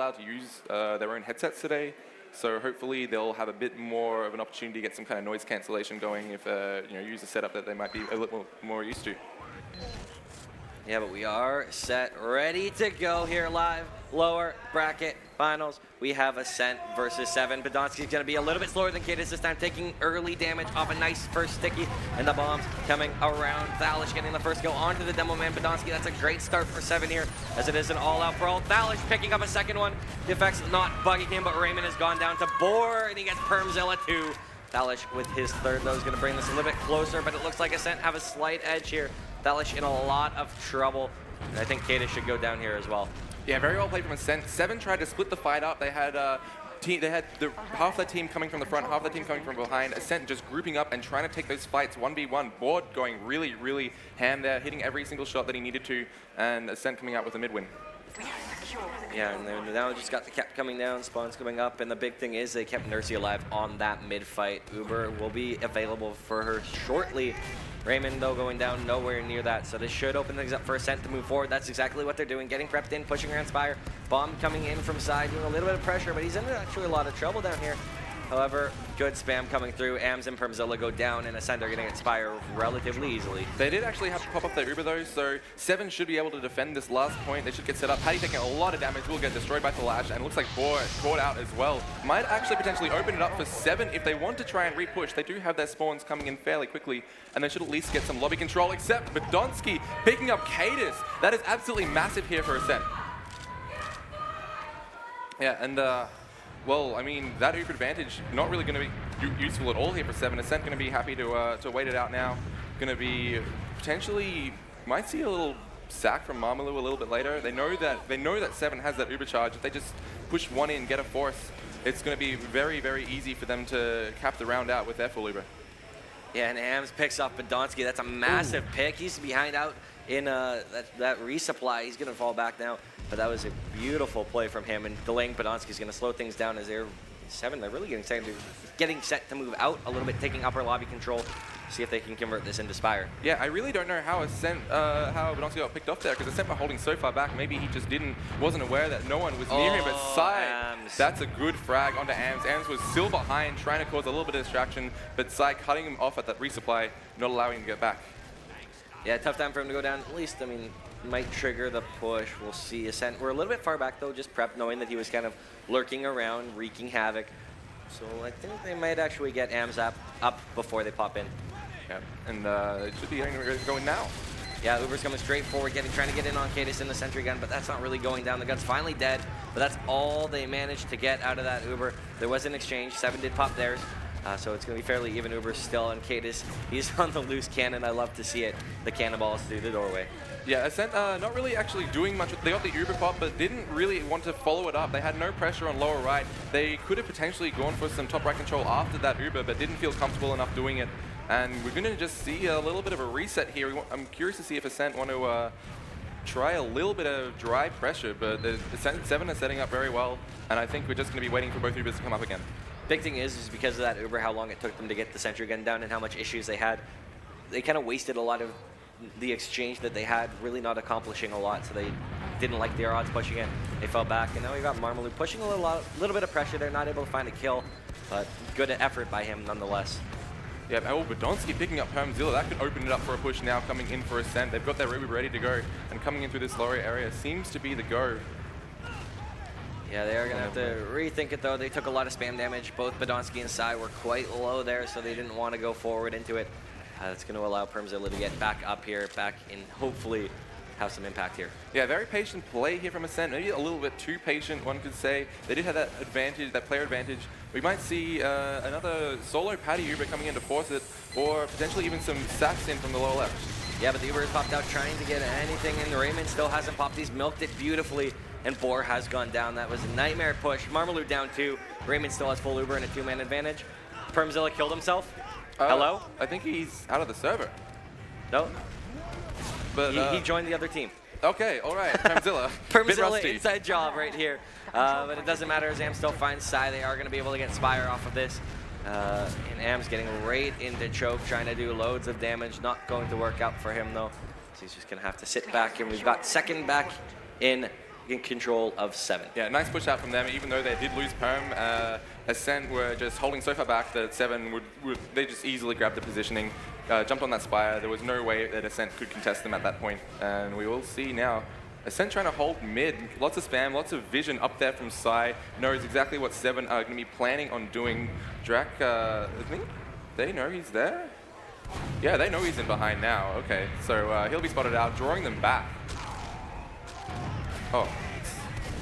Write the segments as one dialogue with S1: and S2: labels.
S1: allowed to use their own headsets today. So hopefully they'll have a bit more of an opportunity to get some kind of noise cancellation going if use a setup that they might be a little more used to.
S2: Yeah, but we are set, ready to go here live. Lower bracket finals. We have Ascent versus Se7en. Podolski's going to be a little bit slower than Cadis this time, taking early damage off a nice first sticky, and the bombs coming around. Thalish getting the first go onto the demo man. Podolski, that's a great start for Se7en here, as it is an all-out brawl. Thalish picking up a second one. The effect's not bugging him, but Raymond has gone down to Boar, and he gets Permzilla too. Thalish with his third, though, is going to bring this a little bit closer, but it looks like Ascent have a slight edge here. Thalish in a lot of trouble, and I think Cadis should go down here as well.
S1: Yeah, very well played from Ascent. Se7en tried to split the fight up. They had half their team coming from the front, half their team coming from behind. Ascent just grouping up and trying to take those fights 1v1. Board going really, really ham there, hitting every single shot that he needed to, and Ascent coming out with a mid-win.
S2: Yeah, and then now just got the cap coming down, spawns coming up, and the big thing is they kept Nursey alive on that mid-fight. Uber will be available for her shortly. Raymond, though, going down nowhere near that, so this should open things up for Ascent to move forward. That's exactly what they're doing, getting prepped in, pushing around Spire. Bomb coming in from side, doing a little bit of pressure, but he's in actually a lot of trouble down here. However, good spam coming through. Ams and Permzilla go down, and Ascent are getting at Spire relatively easily.
S1: They did actually have to pop up their Uber, though, so Se7en should be able to defend this last point. They should get set up. Paddy taking a lot of damage, will get destroyed by the Lash, and it looks like Boar caught out as well. Might actually potentially open it up for Se7en if they want to try and re-push. They do have their spawns coming in fairly quickly, and they should at least get some lobby control, except Podolski picking up Cadis. That is absolutely massive here for Ascent. Yeah, and well, I mean, that Uber advantage not really going to be useful at all here for Se7en. Ascent going to be happy to wait it out now. Going to be potentially, might see a little sack from Marmaloo a little bit later. They know that Se7en has that Uber charge. If they just push one in, get a force, it's going to be very, very easy for them to cap the round out with their full Uber.
S2: Yeah, and Ams picks off Podolski. That's a massive pick. He's behind out in that resupply. He's going to fall back now. But that was a beautiful play from him, and delaying Podolski is going to slow things down as they're Se7en. They're really getting set to move out a little bit, taking upper lobby control. See if they can convert this into Spire.
S1: Yeah, I really don't know how how Podolski got picked off there, because Ascent were holding so far back. Maybe he just wasn't aware that no one was near him. But Sai, that's a good frag onto Ams. Ams was still behind, trying to cause a little bit of distraction, but Sai cutting him off at that resupply, not allowing him to get back.
S2: Yeah, tough time for him to go down. At least, I mean, might trigger the push. We'll see. Ascent, we're a little bit far back, though, just prepped, knowing that he was kind of lurking around, wreaking havoc. So I think they might actually get Ams up before they pop in.
S1: Yeah, and it should be going now.
S2: Yeah, Uber's coming straight forward, trying to get in on Cadis in the sentry gun, but that's not really going down. The gun's finally dead, but that's all they managed to get out of that Uber. There was an exchange. Se7en did pop theirs. So it's going to be fairly even. Uber still on Cadis. He's on the loose cannon. I love to see it. The cannonballs through the doorway.
S1: Yeah, Ascent not really actually doing much. They got the Uber pop, but didn't really want to follow it up. They had no pressure on lower right. They could have potentially gone for some top right control after that Uber, but didn't feel comfortable enough doing it. And we're going to just see a little bit of a reset here. I'm curious to see if Ascent want to try a little bit of dry pressure, but the Se7en are setting up very well, and I think we're just going to be waiting for both Ubers to come up again.
S2: Big thing is because of that Uber, how long it took them to get the sentry gun down and how much issues they had. They kind of wasted a lot of the exchange that they had, really not accomplishing a lot, so they didn't like their odds pushing it. They fell back, and now we got Marmaloo pushing a little bit of pressure. They're not able to find a kill, but good effort by him nonetheless.
S1: Yeah, Podolski picking up Permzilla. That could open it up for a push now coming in for Ascent. They've got their Uber ready to go, and coming in through this lower area seems to be the go.
S2: Yeah, they are going to have to rethink it, though. They took a lot of spam damage. Both Podolski and Sai were quite low there, so they didn't want to go forward into it. That's going to allow Permzilla to get back up here, back in, hopefully have some impact here.
S1: Yeah, very patient play here from Ascent. Maybe a little bit too patient, one could say. They did have that advantage, that player advantage. We might see another solo Paddy Uber coming in to force it, or potentially even some sacks in from the lower left.
S2: Yeah, but the Uber has popped out trying to get anything, and Raymond still hasn't popped. He's milked it beautifully, and Boar has gone down. That was a nightmare push. Marmaloo down 2. Raymond still has full Uber and a 2-man advantage. Permzilla killed himself. Hello?
S1: I think he's out of the server.
S2: No.
S1: But
S2: he joined the other team.
S1: Okay, all right, Permzilla.
S2: Permzilla inside job right here. But it doesn't matter as Am still finds Sai. They are going to be able to get Spire off of this. And Am's getting right into choke, trying to do loads of damage. Not going to work out for him, though. So he's just going to have to sit back. And we've got second back in in control of 7.
S1: Yeah, nice push out from them. Even though they did lose perm, Ascent were just holding so far back that 7 they just easily grabbed the positioning, jumped on that Spire. There was no way that Ascent could contest them at that point. And we will see now Ascent trying to hold mid. Lots of spam, lots of vision up there from Sai. Knows exactly what 7 are going to be planning on doing. Drac, I think they know he's there. Yeah, they know he's in behind now. Okay, so he'll be spotted out, drawing them back. Oh.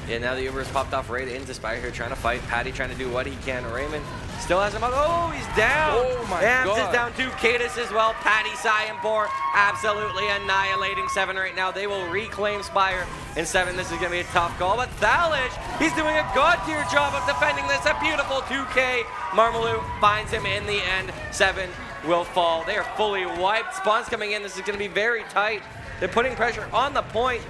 S2: Yeah, now the Uber has popped off right into Spire here, trying to fight. Paddy trying to do what he can. Raymond still has him up. Oh, he's down.
S1: Oh my
S2: Ams
S1: God.
S2: is down too. Cadis as well. Paddy, Sai, and Boar absolutely annihilating 7 right now. They will reclaim Spire. And 7, this is going to be a tough call. But Thalish, he's doing a god-tier job of defending this. A beautiful 2K. Marmalou finds him in the end. 7 will fall. They are fully wiped. Spawns coming in. This is going to be very tight. They're putting pressure on the point.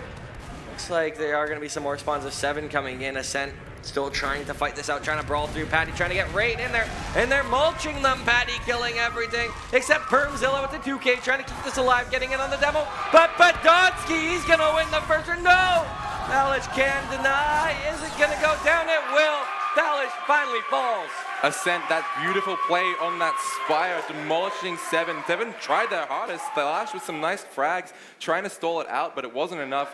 S2: Looks like there are going to be some more spawns of 7 coming in. Ascent still trying to fight this out, trying to brawl through. Paddy trying to get right in there, and they're mulching them. Paddy killing everything except Permzilla with the 2K, trying to keep this alive, getting in on the demo. But Podolski, he's going to win the first round. No! Thalish can deny. Is it going to go down? It will. Thalish finally falls.
S1: Ascent, that beautiful play on that Spire, demolishing 7. 7 tried their hardest. Thalash with some nice frags, trying to stall it out, but it wasn't enough.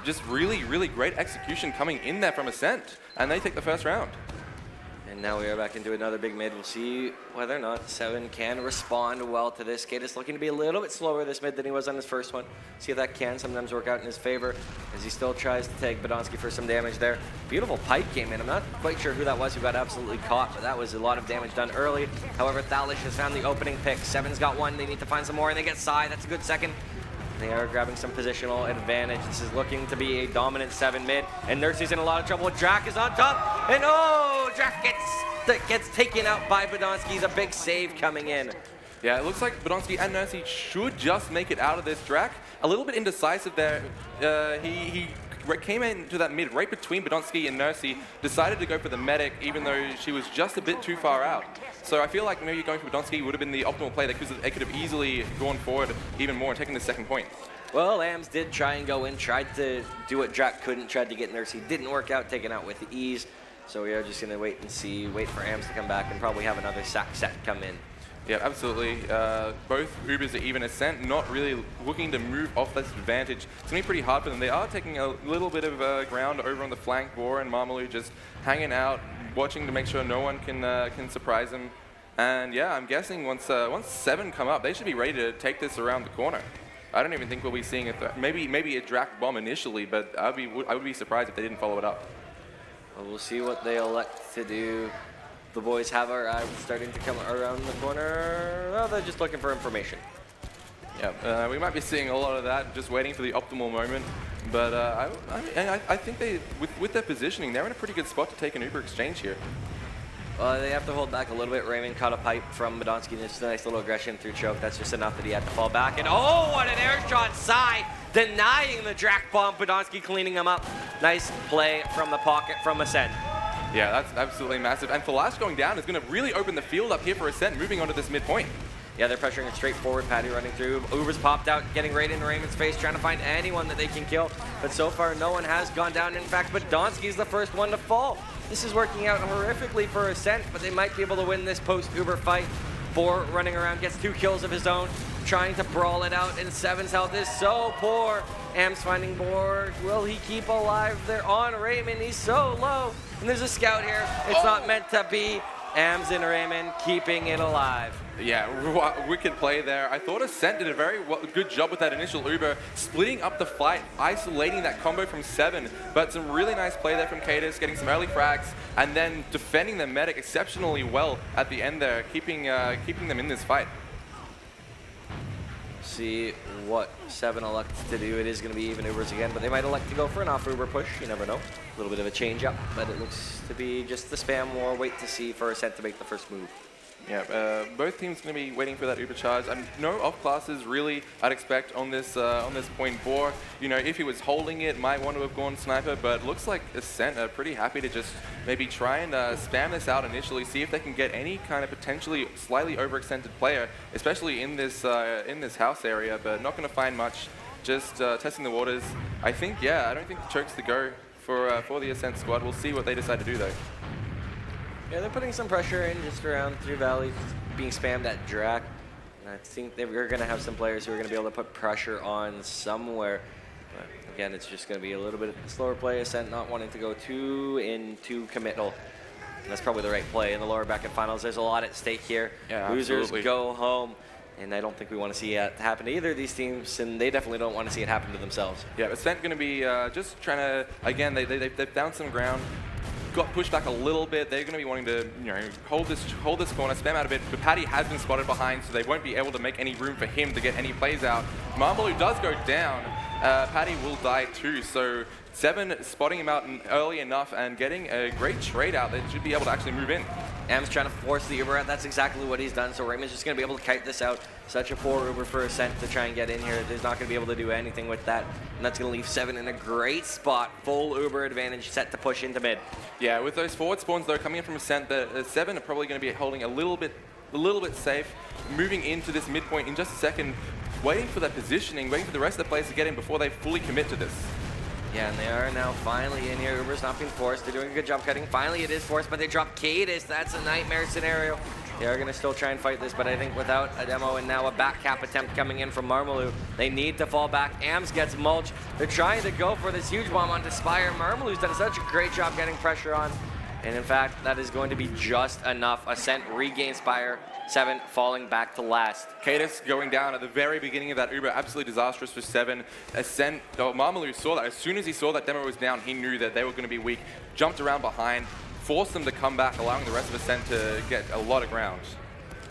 S1: Just really, really great execution coming in there from Ascent, and they take the first round.
S2: And now we are back into another big mid. We'll see whether or not 7 can respond well to this. Kate is looking to be a little bit slower this mid than he was on his first one. See if that can sometimes work out in his favor as he still tries to tag Podolski for some damage there. Beautiful pipe came in. I'm not quite sure who that was who got absolutely caught, but that was a lot of damage done early. However, Thalish has found the opening pick. 7's got one. They need to find some more, and they get Sai. That's a good second. They are grabbing some positional advantage. This is looking to be a dominant 7 mid, and Nursey's in a lot of trouble. Drac is on top, and oh, Drac gets taken out by Podolski. A big save coming in.
S1: Yeah, it looks like Podolski and Nursey should just make it out of this. Drac, a little bit indecisive there. He came into that mid right between Podolski and Nursey, decided to go for the medic even though she was just a bit too far out. So I feel like maybe going for Podolski would have been the optimal play because they could have easily gone forward even more and taken the second point.
S2: Well, Ams did try and go in, tried to do what Drac couldn't, tried to get Nursey. Didn't work out, taken out with ease. So we are just going to wait and see, wait for Ams to come back and probably have another sack set come in.
S1: Yeah, absolutely. Both Ubers are even. Ascent not really looking to move off this advantage. It's going to be pretty hard for them. They are taking a little bit of ground over on the flank. Boar and Marmalou just hanging out, watching to make sure no one can surprise them. And yeah, I'm guessing once 7 come up, they should be ready to take this around the corner. I don't even think we'll be seeing maybe a Drac bomb initially, but I would be surprised if they didn't follow it up.
S2: Well, we'll see what they elect to do. The boys have arrived, starting to come around the corner. Well, they're just looking for information.
S1: Yeah, we might be seeing a lot of that, just waiting for the optimal moment. But I think with their positioning, they're in a pretty good spot to take an Uber exchange here.
S2: Well, they have to hold back a little bit. Raymond caught a pipe from Podolski, and just a nice little aggression through choke. That's just enough that he had to fall back. And oh, what an air shot! Sai denying the Drac bomb. Podolski cleaning him up. Nice play from the pocket from Ascent.
S1: Yeah, that's absolutely massive. And Thalash going down is going to really open the field up here for Ascent, moving onto this midpoint.
S2: Yeah, they're pressuring it straight forward. Paddy running through. Uber's popped out, getting right into Raymond's face, trying to find anyone that they can kill. But so far, no one has gone down. In fact, Podolski's the first one to fall. This is working out horrifically for Ascent, but they might be able to win this post-Uber fight. Boar running around, gets 2 kills of his own, trying to brawl it out, and 7's health is so poor. Ams finding Boar. Will he keep alive? They're on Raymond. He's so low. And there's a scout here. It's not meant to be. Ams and Raymond keeping it alive.
S1: Yeah, wicked play there. I thought Ascent did a very good job with that initial Uber, splitting up the fight, isolating that combo from 7, but some really nice play there from Cadis, getting some early frags, and then defending the medic exceptionally well at the end there, keeping them in this fight.
S2: See what 7 elects to do. It is going to be even Ubers again, but they might elect to go for an off-Uber push. You never know. A little bit of a change-up, but it looks to be just the spam or wait to see for Ascent to make the first move.
S1: Yeah, both teams going to be waiting for that Uber charge. No off classes really I'd expect on this point. Boar, you know, if he was holding it, might want to have gone sniper, but looks like Ascent are pretty happy to just maybe try and spam this out initially, see if they can get any kind of potentially slightly overextended player, especially in this house area, but not going to find much. Just testing the waters. I think, yeah, I don't think the choke's the go for the Ascent squad. We'll see what they decide to do, though.
S2: Yeah, they're putting some pressure in just around through Valley, being spammed at Drac. And I think they're going to have some players who are going to be able to put pressure on somewhere. But again, it's just going to be a little bit slower play. Ascent not wanting to go too committal. And that's probably the right play in the lower bracket finals. There's a lot at stake here.
S1: Yeah,
S2: Losers
S1: absolutely.
S2: go home. And I don't think we want to see it happen to either of these teams, and they definitely don't want to see it happen to themselves.
S1: Yeah, Ascent going to be just trying to, again, they've found some ground, got pushed back a little bit. They're going to be wanting to, hold this corner, spam out a bit. But Paddy has been spotted behind, so they won't be able to make any room for him to get any plays out. Marmalou does go down. Paddy will die too, so Se7en spotting him out early enough and getting a great trade out. They should be able to actually move in.
S2: Am's trying to force the Uber out. That's exactly what he's done. So Raymond's just going to be able to kite this out. Such a poor Uber for Ascent to try and get in here. There's not going to be able to do anything with that. And that's going to leave Se7en in a great spot. Full Uber advantage set to push into mid.
S1: Yeah, with those forward spawns though coming in from Ascent, the Se7en are probably going to be holding a little bit safe, moving into this midpoint in just a second, waiting for that positioning, waiting for the rest of the players to get in before they fully commit to this.
S2: Yeah, and they are now finally in here. Uber's not being forced. They're doing a good job cutting. Finally, it is forced, but they drop Cadis. That's a nightmare scenario. They are going to still try and fight this, but I think without a demo and now a back cap attempt coming in from Marmalou, they need to fall back. Ams gets mulched. They're trying to go for this huge bomb onto Spire. Marmalou's done such a great job getting pressure on. And in fact, that is going to be just enough. Ascent regains Spire. Se7en falling back to last.
S1: Cadis going down at the very beginning of that Uber, absolutely disastrous for Se7en. Ascent, Marmalou saw that. As soon as he saw that demo was down, he knew that they were going to be weak. Jumped around behind, forced them to come back, allowing the rest of Ascent to get a lot of ground.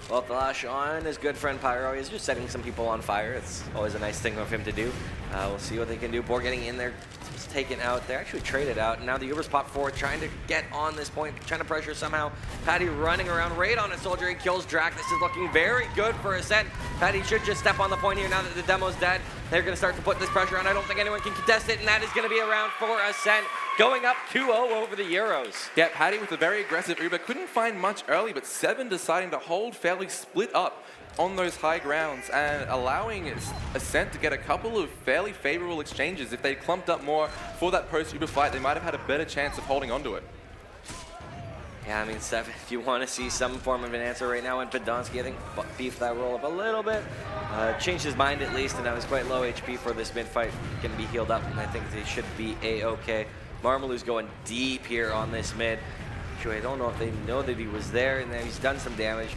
S2: Well, Thalash on his good friend Pyro. He's just setting some people on fire. It's always a nice thing of him to do. We'll see what they can do. Boar getting in there, was taken out. They're actually traded out. And now the Uber's popped forward, trying to get on this point, trying to pressure somehow. Paddy running around, right on a soldier. He kills Drac. This is looking very good for Ascent. Paddy should just step on the point here now that the demo's dead. They're going to start to put this pressure on. I don't think anyone can contest it, and that is going to be a round for Ascent. Going up 2-0 over the Euros.
S1: Yeah, Paddy with a very aggressive Uber. Couldn't find much early, but Se7en deciding to hold fairly split up on those high grounds and allowing Ascent to get a couple of fairly favorable exchanges. If they clumped up more for that post-Uber fight, they might have had a better chance of holding onto it.
S2: Yeah, I mean, Se7en, if you want to see some form of an answer right now, and Podolski, I think, beefed that roll up a little bit. Changed his mind at least, and now he's quite low HP for this mid-fight. Going to be healed up, and I think they should be A-okay. Marmalou's going deep here on this mid. Actually, I don't know if they know that he was there, and then he's done some damage.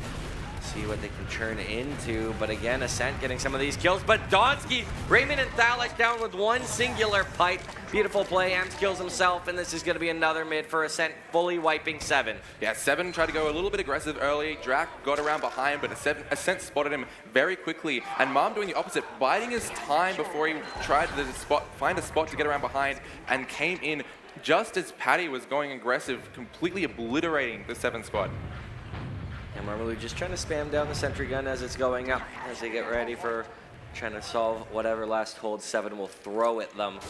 S2: See what they can turn into, but again, Ascent getting some of these kills. But Donsky, Raymond and Thalash down with one singular pipe. Beautiful play, Ams kills himself, and this is going to be another mid for Ascent, fully wiping Se7en.
S1: Yeah, Se7en tried to go a little bit aggressive early. Drac got around behind, but Ascent spotted him very quickly. And Mom doing the opposite, biding his time before he tried to find a spot to get around behind, and came in just as Paddy was going aggressive, completely obliterating the Se7en squad.
S2: And Marmalou just trying to spam down the sentry gun as it's going up, as they get ready for trying to solve whatever last hold Se7en will throw at them.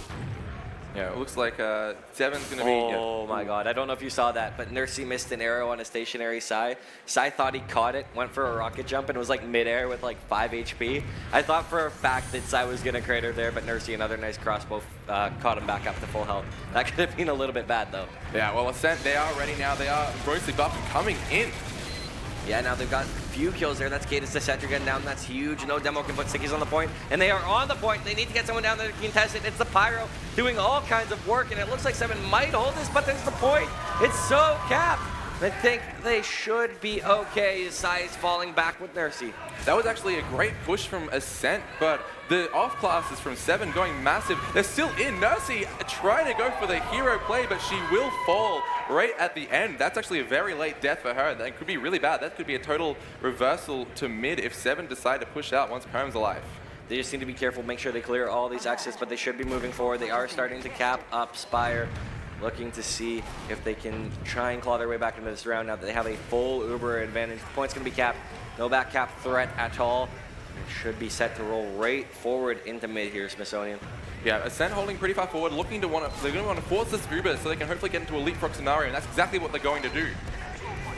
S1: Yeah, it looks like Se7en's going to be...
S2: Oh my god, I don't know if you saw that, but Nursey missed an arrow on a stationary Sai. Sai thought he caught it, went for a rocket jump, and was like mid-air with like 5 HP. I thought for a fact that Sai was going to crater there, but Nursey, another nice crossbow, caught him back up to full health. That could have been a little bit bad though.
S1: Yeah, well, Ascent, they are ready now. They are grossly buffed and coming in.
S2: Yeah, now they've got a few kills there. That's Cadis the Sentry gun down. That's huge. No demo can put stickies on the point. And they are on the point. They need to get someone down there to contest it. It's the Pyro doing all kinds of work, and it looks like Se7en might hold this, but there's the point. It's so capped. I think they should be okay. His size falling back with Nursey.
S1: That was actually a great push from Ascent, but the off classes from Se7en going massive. They're still in. Nursey trying to go for the hero play, but she will fall right at the end. That's actually a very late death for her. That could be really bad. That could be a total reversal to mid if Se7en decide to push out once Perm's alive.
S2: They just need to be careful, make sure they clear all these exits, but they should be moving forward. They are starting to cap up Spire, looking to see if they can try and claw their way back into this round now that they have a full Uber advantage. The point's going to be capped. No back cap threat at all. It should be set to roll right forward into mid here, Smithsonian.
S1: Yeah, Ascent holding pretty far forward, they're going to want to force this Uber so they can hopefully get into a leapfrog scenario, and that's exactly what they're going to do.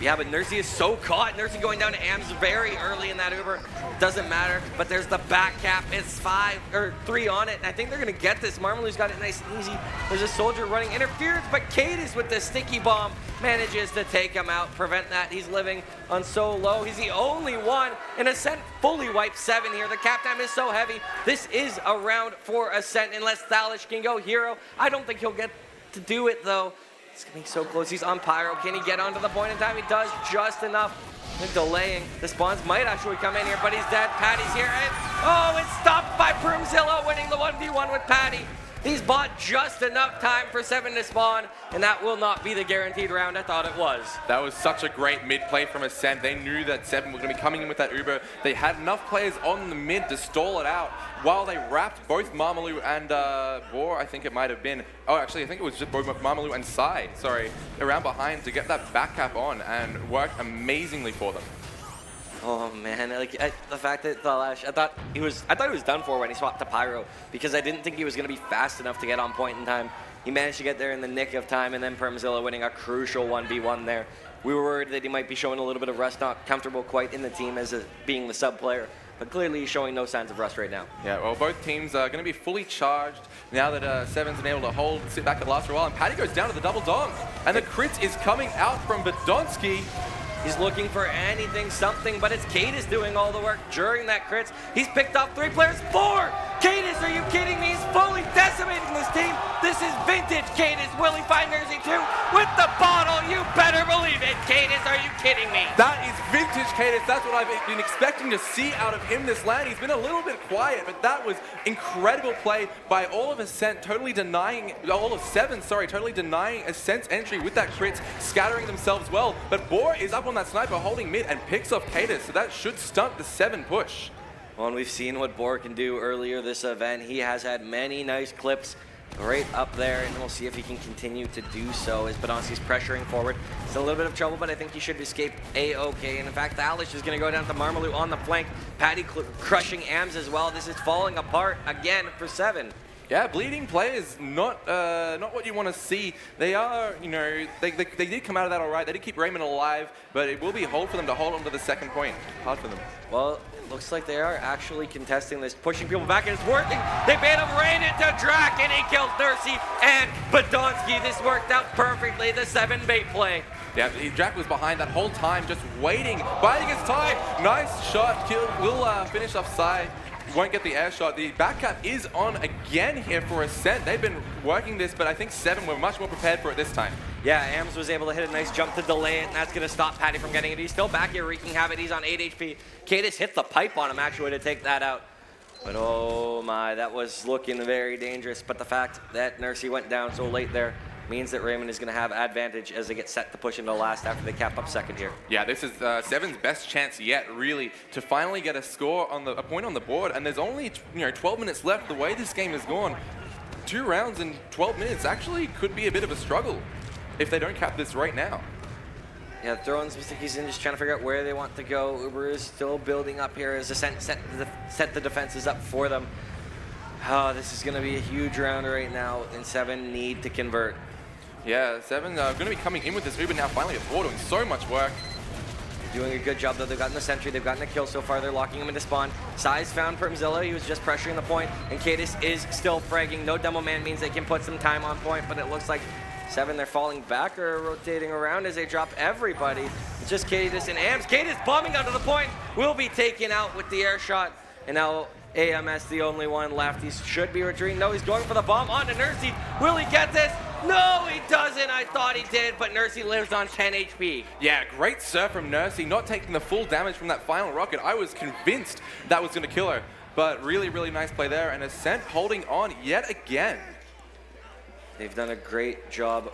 S2: Yeah, but Nursey is so caught. Nursey going down to Ams very early in that Uber. Doesn't matter, but there's the back cap. It's 3 on it. I think they're going to get this. Marmalou's got it nice and easy. There's a soldier running interference, but Cadis with the sticky bomb manages to take him out, prevent that. He's living on so low. He's the only one, and Ascent fully wipes 7 here. The cap time is so heavy. This is a round for Ascent unless Thalish can go hero. I don't think he'll get to do it, though. It's getting so close. He's on Pyro. Can he get onto the point in time? He does just enough. They're delaying. The spawns might actually come in here, but he's dead. Patty's here, and oh, it's stopped by Broomzilla, winning the 1v1 with Patty. He's bought just enough time for 7 to spawn, and that will not be the guaranteed round I thought it was.
S1: That was such a great mid play from Ascent. They knew that 7 was going to be coming in with that Uber. They had enough players on the mid to stall it out while they wrapped both Marmalou and Boar, I think it might have been. Oh, actually, I think it was just both Marmalou and Sai, sorry, around behind to get that back cap on and worked amazingly for them.
S2: Oh man, like the fact that Thalash, I thought he was done for when he swapped to Pyro because I didn't think he was going to be fast enough to get on point in time. He managed to get there in the nick of time, and then Permzilla winning a crucial 1v1 there. We were worried that he might be showing a little bit of rust, not comfortable quite in the team as being the sub player, but clearly he's showing no signs of rust right now.
S1: Yeah, well, both teams are going to be fully charged now that 7's been able to sit back at last for a while, and Patty goes down to the double dom, and the crit is coming out from Badonsky.
S2: He's looking for anything, something, but it's Cadis doing all the work during that crits. He's picked off 3 players, 4! Cadis, are you kidding me? He's fully decimating this team. This is vintage Cadis. Will he find Nursey too? With the bottle, you better believe it. Cadis, are you kidding me?
S1: That is vintage Cadis. That's what I've been expecting to see out of him this land. He's been a little bit quiet, but that was incredible play by all of Ascent, totally denying, all of 7, sorry, totally denying Ascent's entry with that crit, scattering themselves well. But Boar is up on that sniper holding mid and picks off Cadis, so that should stunt the 7 push.
S2: Well, and we've seen what Boar can do earlier this event. He has had many nice clips right up there, and we'll see if he can continue to do so as Badonsky's pressuring forward. It's a little bit of trouble, but I think he should escape A-okay. And in fact, Thalish is going to go down to Marmalou on the flank. Patty crushing Ams as well. This is falling apart again for 7.
S1: Yeah, bleeding players, not what you want to see. They are, you know, they did come out of that all right. They did keep Raymond alive, but it will be hold for them to hold on to the second point. Hard for them.
S2: Well, it looks like they are actually contesting this, pushing people back, and it's working. They made him rain into Drac, and he killed Nursey and Badonsky. This worked out perfectly, the 7 bait play.
S1: Yeah, Drac was behind that whole time, just waiting, biding his time. Nice shot, kill, will finish off Sai. Won't get the air shot. The back cap is on again here for Ascent. They've been working this, but I think 7 were much more prepared for it this time.
S2: Yeah, Ams was able to hit a nice jump to delay it, and that's going to stop Patty from getting it. He's still back here wreaking havoc. He's on 8 HP. Cadis hit the pipe on him, actually, to take that out. But oh my, that was looking very dangerous. But the fact that Nursey went down so late there means that Raymond is going to have advantage as they get set to push into last after they cap up second here.
S1: Yeah, this is 7's best chance yet, really, to finally get a score on a point on the board. And there's only 12 minutes left. The way this game has gone, 2 rounds in 12 minutes actually could be a bit of a struggle if they don't cap this right now.
S2: Yeah, throwing some stickies in, just trying to figure out where they want to go. Uber is still building up here as Ascent set the defenses up for them. Oh, this is going to be a huge round right now, and 7 need to convert.
S1: Yeah, 7 going to be coming in with this Uber now, finally at 4, doing so much work.
S2: Doing a good job, though. They've gotten the sentry, they've gotten a kill so far. They're locking him into spawn. Sai's found Permzilla. He was just pressuring the point, and Cadis is still fragging. No demo man means they can put some time on point, but it looks like 7, they're falling back or rotating around as they drop everybody. It's just Cadis and Ams. Cadis bombing onto the point, will be taken out with the air shot, and now AMS the only one left. He should be retreating. No, he's going for the bomb onto Nursey. Will he get this? No, he doesn't. I thought he did, but Nursey lives on 10 HP.
S1: Yeah, great serve from Nursey, not taking the full damage from that final rocket. I was convinced that was going to kill her, but really, really nice play there, and Ascent holding on yet again.
S2: They've done a great job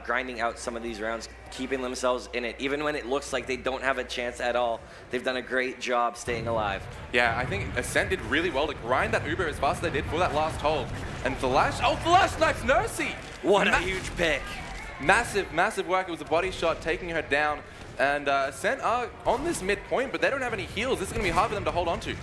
S2: grinding out some of these rounds, keeping themselves in it. Even when it looks like they don't have a chance at all, they've done a great job staying alive.
S1: Yeah, I think Ascent did really well to grind that Uber as fast as they did for that last hold. And Flash, Flash snipes Nursey!
S2: What a huge pick.
S1: Massive, massive work. It was a body shot taking her down. And Ascent are on this midpoint, but they don't have any heals. This is going to be hard for them to hold on to.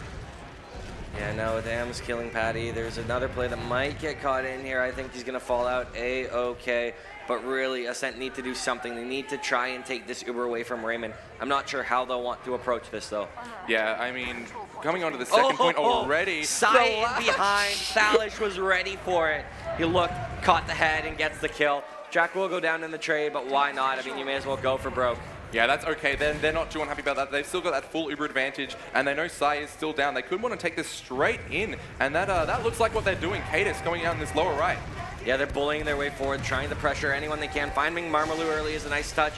S2: Yeah, now with Ams killing Patty, there's another play that might get caught in here. I think he's going to fall out A-okay. but really Ascent need to do something. They need to try and take this Uber away from Raymond. I'm not sure how they'll want to approach this though.
S1: Yeah, I mean, coming on to the second point already.
S2: Se7en behind. Thalish was ready for it. He looked, caught the head, and gets the kill. Jack will go down in the trade, but why not? I mean, you may as well go for broke.
S1: Yeah, that's okay. Then they're not too unhappy about that. They've still got that full Uber advantage, and they know Sai is still down. They could want to take this straight in, and that looks like what they're doing. Cadis going out in this lower right.
S2: Yeah, they're bullying their way forward, trying to pressure anyone they can. Finding Marmalou early is a nice touch.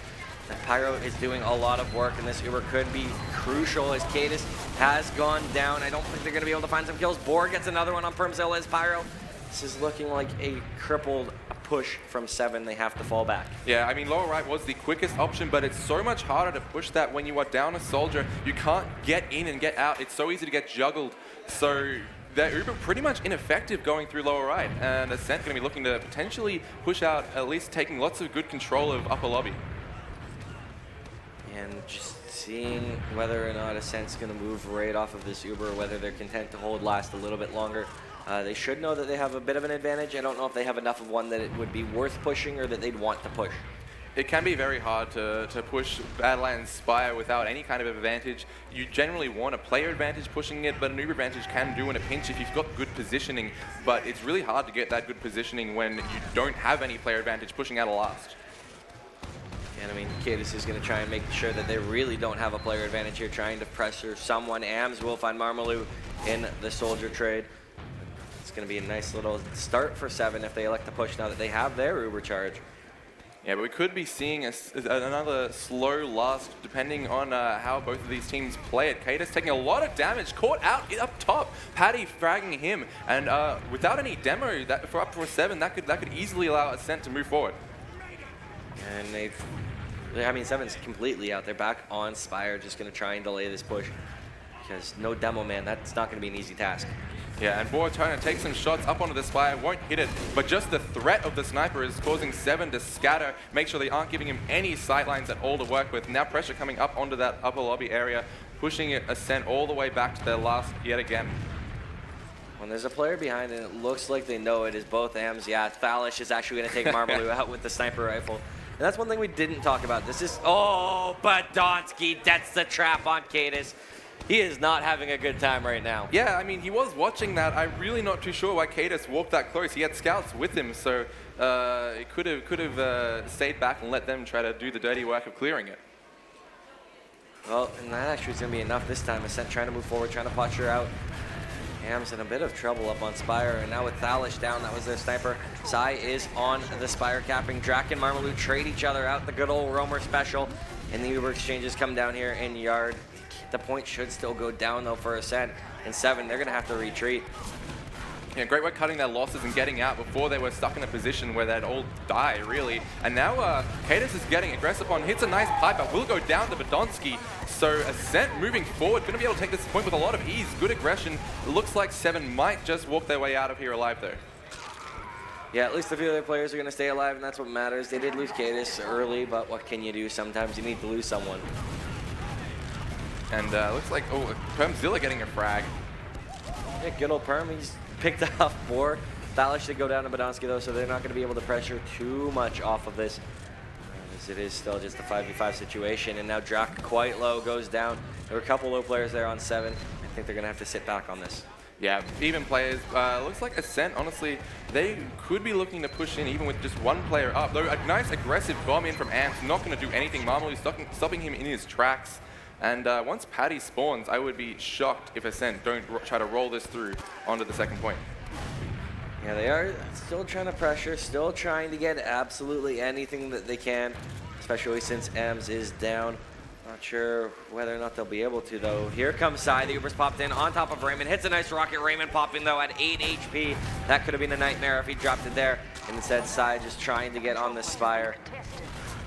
S2: And Pyro is doing a lot of work, and this Uber could be crucial as Cadis has gone down. I don't think they're going to be able to find some kills. Boar gets another one on Permzilla as Pyro. This is looking like a crippled push from Se7en. They have to fall back.
S1: Yeah, I mean, lower right was the quickest option, but it's so much harder to push that when you are down a soldier. You can't get in and get out. It's so easy to get juggled. So they're Uber pretty much ineffective going through lower right, and Ascent going to be looking to potentially push out, at least taking lots of good control of upper lobby.
S2: And just seeing whether or not Ascent's going to move right off of this Uber, or whether they're content to hold last a little bit longer. They should know that they have a bit of an advantage. I don't know if they have enough of one that it would be worth pushing or that they'd want to push.
S1: It can be very hard to push Badlands Spire without any kind of advantage. You generally want a player advantage pushing it, but an Uber advantage can do in a pinch if you've got good positioning. But it's really hard to get that good positioning when you don't have any player advantage pushing out a last.
S2: And I mean, Cadis is going to try and make sure that they really don't have a player advantage here, trying to pressure someone. Ams will find Marmalou in the soldier trade. It's going to be a nice little start for Se7en if they elect to push now that they have their Uber charge.
S1: Yeah, but we could be seeing another slow last depending on how both of these teams play it. Cadis taking a lot of damage, caught out up top. Paddy fragging him, and without any demo that for up for Se7en, that could easily allow Ascent to move forward.
S2: And Se7en's completely out. They're back on Spire, just going to try and delay this push. Because no demo, man, that's not going to be an easy task.
S1: Yeah, and Boar trying to take some shots up onto the Spire, won't hit it, but just the threat of the sniper is causing Se7en to scatter, make sure they aren't giving him any sightlines at all to work with. Now pressure coming up onto that upper lobby area, pushing it Ascent all the way back to their last yet again.
S2: When there's a player behind and it looks like they know it is both AMs, yeah, Thalish is actually going to take Marmalou out with the sniper rifle. And that's one thing we didn't talk about. This is, oh, Badonsky, that's the trap on Cadis. He is not having a good time right now.
S1: Yeah, I mean, he was watching that. I'm really not too sure why Cadis walked that close. He had scouts with him, so it could have stayed back and let them try to do the dirty work of clearing it.
S2: Well, and that actually is going to be enough this time. Ascent trying to move forward, trying to posture out. Ham's in a bit of trouble up on Spire, and now with Thalish down, that was their sniper. Sai is on the Spire capping. Drac and Marmalou trade each other out, the good old Roamer special, and the Uber exchanges come down here in yard. The point should still go down, though, for Ascent. And Se7en, they're going to have to retreat.
S1: Yeah, great work cutting their losses and getting out before they were stuck in a position where they'd all die, really. And now Cadis is getting aggressive on, hits a nice pipe, but will go down to Badonsky. So Ascent moving forward, going to be able to take this point with a lot of ease. Good aggression. It looks like Se7en might just walk their way out of here alive, though.
S2: Yeah, at least a few of their players are going to stay alive, and that's what matters. They did lose Cadis early, but what can you do? Sometimes you need to lose someone.
S1: And looks like, oh, Permzilla getting a frag.
S2: Yeah, good old Perm. He's picked off Boar. Thalish did go down to Badonsky, though, so they're not going to be able to pressure too much off of this. As it is still just a 5v5 situation. And now Drac quite low, goes down. There were a couple low players there on Se7en. I think they're going to have to sit back on this.
S1: Yeah, even players. Looks like Ascent, honestly, they could be looking to push in even with just one player up. Though a nice aggressive bomb in from Amps, not going to do anything. Marmalou stopping him in his tracks. And once Paddy spawns, I would be shocked if Ascent don't try to roll this through onto the second point.
S2: Yeah, they are still trying to pressure, still trying to get absolutely anything that they can, especially since Ems is down. Not sure whether or not they'll be able to, though. Here comes Sai. The Uber's popped in on top of Raymond. Hits a nice rocket. Raymond popping, though, at 8 HP. That could have been a nightmare if he dropped it there. Instead, Sai just trying to get on the Spire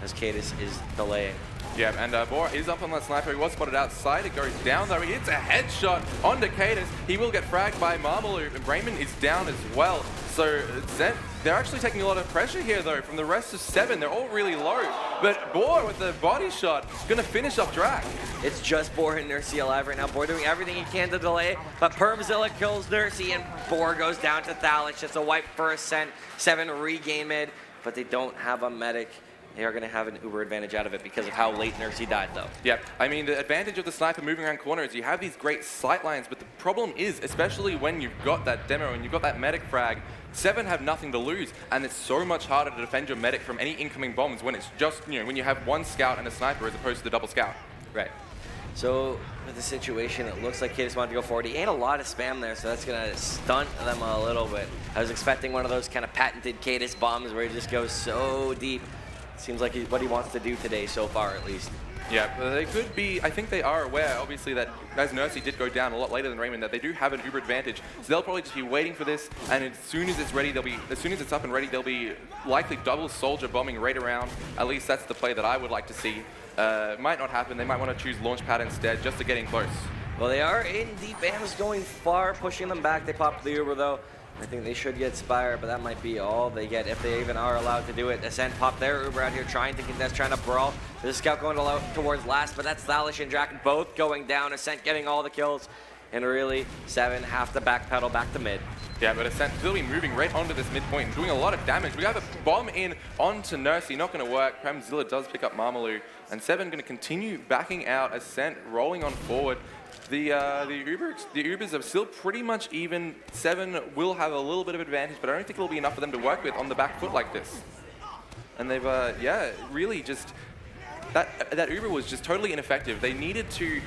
S2: as Cadis is delaying.
S1: Yeah, and Boar is up on that sniper. He was spotted outside. It goes down, though. He hits a headshot onto Cadis. He will get fragged by Marmalou, and Raymond is down as well. So Zent, they're actually taking a lot of pressure here, though, from the rest of Se7en. They're all really low. But Boar with the body shot is going to finish off Drac.
S2: It's just Boar and Nursey alive right now. Boar doing everything he can to delay, but Permzilla kills Nursey, and Boar goes down to Thalish. It's a wipe for Ascent. Se7en regain mid. but they don't have a medic. They are going to have an uber advantage out of it because of how late Nursey died, though.
S1: Yeah, I mean, the advantage of the sniper moving around corners, you have these great sight lines, but the problem is, especially when you've got that demo and you've got that medic frag, Se7en have nothing to lose, and it's so much harder to defend your medic from any incoming bombs when it's just, you know, when you have one scout and a sniper as opposed to the double scout.
S2: Right. So with the situation, it looks like Cadis wanted to go forward. He ate a lot of spam there, so that's going to stunt them a little bit. I was expecting one of those kind of patented Cadis bombs where he just goes so deep. Seems like what he wants to do today so far, at least.
S1: Yeah, they could be, I think they are aware, obviously, that as Nursey did go down a lot later than Raymond, that they do have an uber advantage. So they'll probably just be waiting for this, and as soon as it's ready, as soon as it's up and ready, they'll be likely double soldier bombing right around. At least that's the play that I would like to see. Might not happen. They might want to choose launch pad instead, just to get in close.
S2: Well, they are in deep AMs going far, pushing them back. They popped the uber, though. I think they should get Spire, but that might be all they get if they even are allowed to do it. Ascent popped their uber out here, trying to contest, trying to brawl. There's a scout going towards last, but that's Thalish and Draken both going down. Ascent getting all the kills, and really, Se7en have to backpedal back to mid.
S1: Yeah, but Ascent still be moving right onto this midpoint and doing a lot of damage. We have a bomb in onto Nursey, not going to work. Premzilla does pick up Marmaloo, and Se7en going to continue backing out. Ascent rolling on forward. The Ubers are still pretty much even. Se7en will have a little bit of advantage, but I don't think it'll be enough for them to work with on the back foot like this. And they've, yeah, really just, that Uber was just totally ineffective. They needed to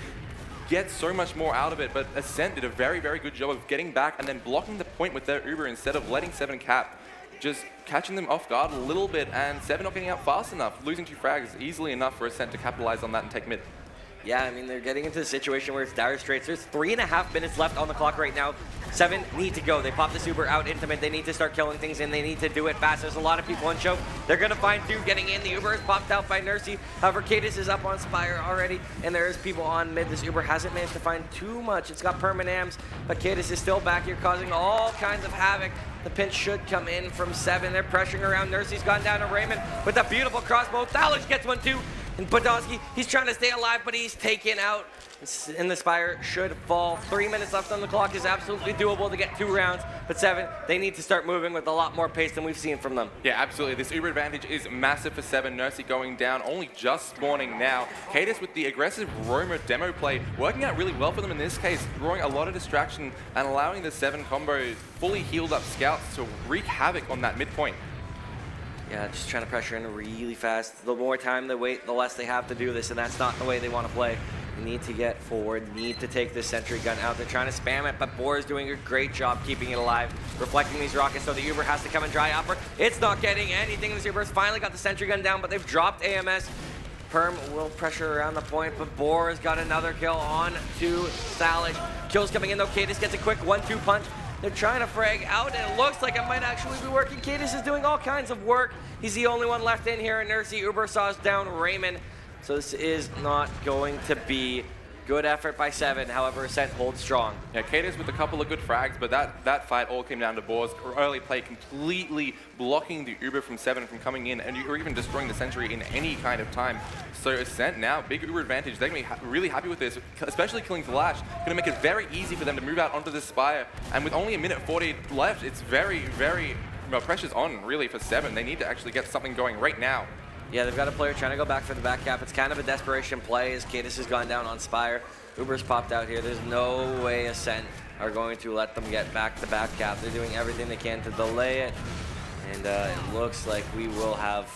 S1: get so much more out of it, but Ascent did a very, very good job of getting back and then blocking the point with their Uber instead of letting Se7en cap. Just catching them off guard a little bit, and Se7en not getting out fast enough. Losing 2 frags is easily enough for Ascent to capitalize on that and take mid.
S2: Yeah, I mean, they're getting into a situation where it's dire straits. There's 3.5 minutes left on the clock right now. Se7en need to go. They pop this Uber out into mid. They need to start killing things, and they need to do it fast. There's a lot of people on choke. They're going to find 2 getting in. The Uber is popped out by Nursey. However, Cadis is up on Spire already, and there's people on mid. This Uber hasn't managed to find too much. It's got permanams, but Cadis is still back here causing all kinds of havoc. The pinch should come in from Se7en. They're pressuring around. Nursey's gone down to Raymond with a beautiful crossbow. Thalish gets one too. And Podolsky, he's trying to stay alive, but he's taken out. And the Spire should fall. 3 minutes left on the clock is absolutely doable to get 2 rounds. But Se7en, they need to start moving with a lot more pace than we've seen from them.
S1: Yeah, absolutely. This Uber advantage is massive for Se7en. Nursey going down, only just spawning now. Cadis with the aggressive roamer demo play, working out really well for them in this case, drawing a lot of distraction and allowing the Se7en combo fully healed up scouts to wreak havoc on that midpoint.
S2: Yeah, just trying to pressure in really fast. The more time they wait, the less they have to do this, and that's not the way they want to play. They need to get forward, need to take this sentry gun out. They're trying to spam it, but Boar is doing a great job keeping it alive, reflecting these rockets, so the Uber has to come and dry upper. It's not getting anything. This Uber's finally got the sentry gun down, but they've dropped AMS. Perm will pressure around the point, but Boar has got another kill on to Thalish. Kills coming in though. Cadis gets a quick 1-2 punch. They're trying to frag out, and it looks like it might actually be working. Cadis is doing all kinds of work. He's the only one left in here, and Nursey Uber saws down Raymond. So this is not going to be good effort by Se7en. However, Ascent holds strong.
S1: Yeah, Cadis with a couple of good frags, but that fight all came down to Boar's early play, completely blocking the Uber from Se7en from coming in, and or even destroying the sentry in any kind of time. So Ascent now, big Uber advantage. They're going to be really happy with this, especially killing Flash. Going to make it very easy for them to move out onto this Spire. And with only 1:40 left, it's very, very, well, pressure's on really for Se7en. They need to actually get something going right now.
S2: Yeah, they've got a player trying to go back for the back cap. It's kind of a desperation play as Cadis has gone down on Spire. Uber's popped out here. There's no way Ascent are going to let them get back to back cap. They're doing everything they can to delay it. And it looks like we will have,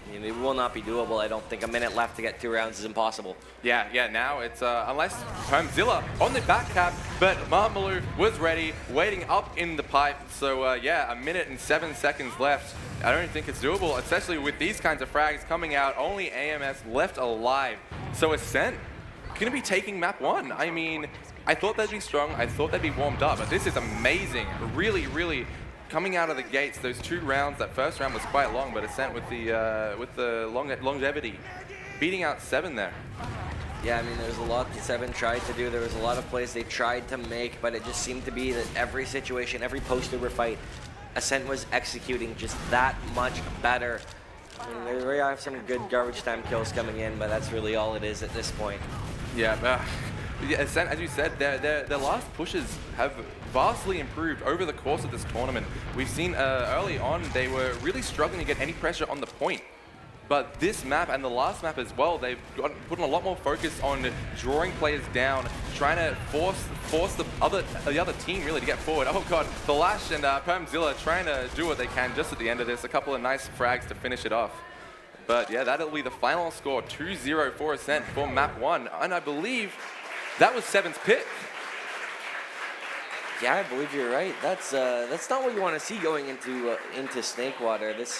S2: I mean, it will not be doable. I don't think a minute left to get 2 rounds is impossible.
S1: Yeah, now it's, unless Premzilla on the back cap, but Marmaloo was ready, waiting up in the pipe. So yeah, 1 minute and 7 seconds left. I don't think it's doable, especially with these kinds of frags coming out. Only AMS left alive. So Ascent gonna be taking map 1. I mean, I thought they'd be strong, I thought they'd be warmed up, but this is amazing. Really, really coming out of the gates. Those 2 rounds, that first round was quite long, but Ascent with the longevity, beating out Se7en there.
S2: Yeah, I mean, there's a lot that Se7en tried to do. There was a lot of plays they tried to make, but it just seemed to be that every situation, every post-Uber fight, Ascent was executing just that much better. I mean, we have some good garbage time kills coming in, but that's really all it is at this point.
S1: Yeah, Yeah, Ascent, as you said, their last pushes have vastly improved over the course of this tournament. We've seen early on they were really struggling to get any pressure on the point. But this map and the last map as well, they've put in a lot more focus on drawing players down, trying to force the other team really to get forward. Oh god, the Lash and Permzilla trying to do what they can just at the end of this. A couple of nice frags to finish it off. But yeah, that'll be the final score, 2-0 for Ascent for map 1. And I believe that was Se7en's pick.
S2: Yeah, I believe you're right. That's not what you want to see going into Snakewater. This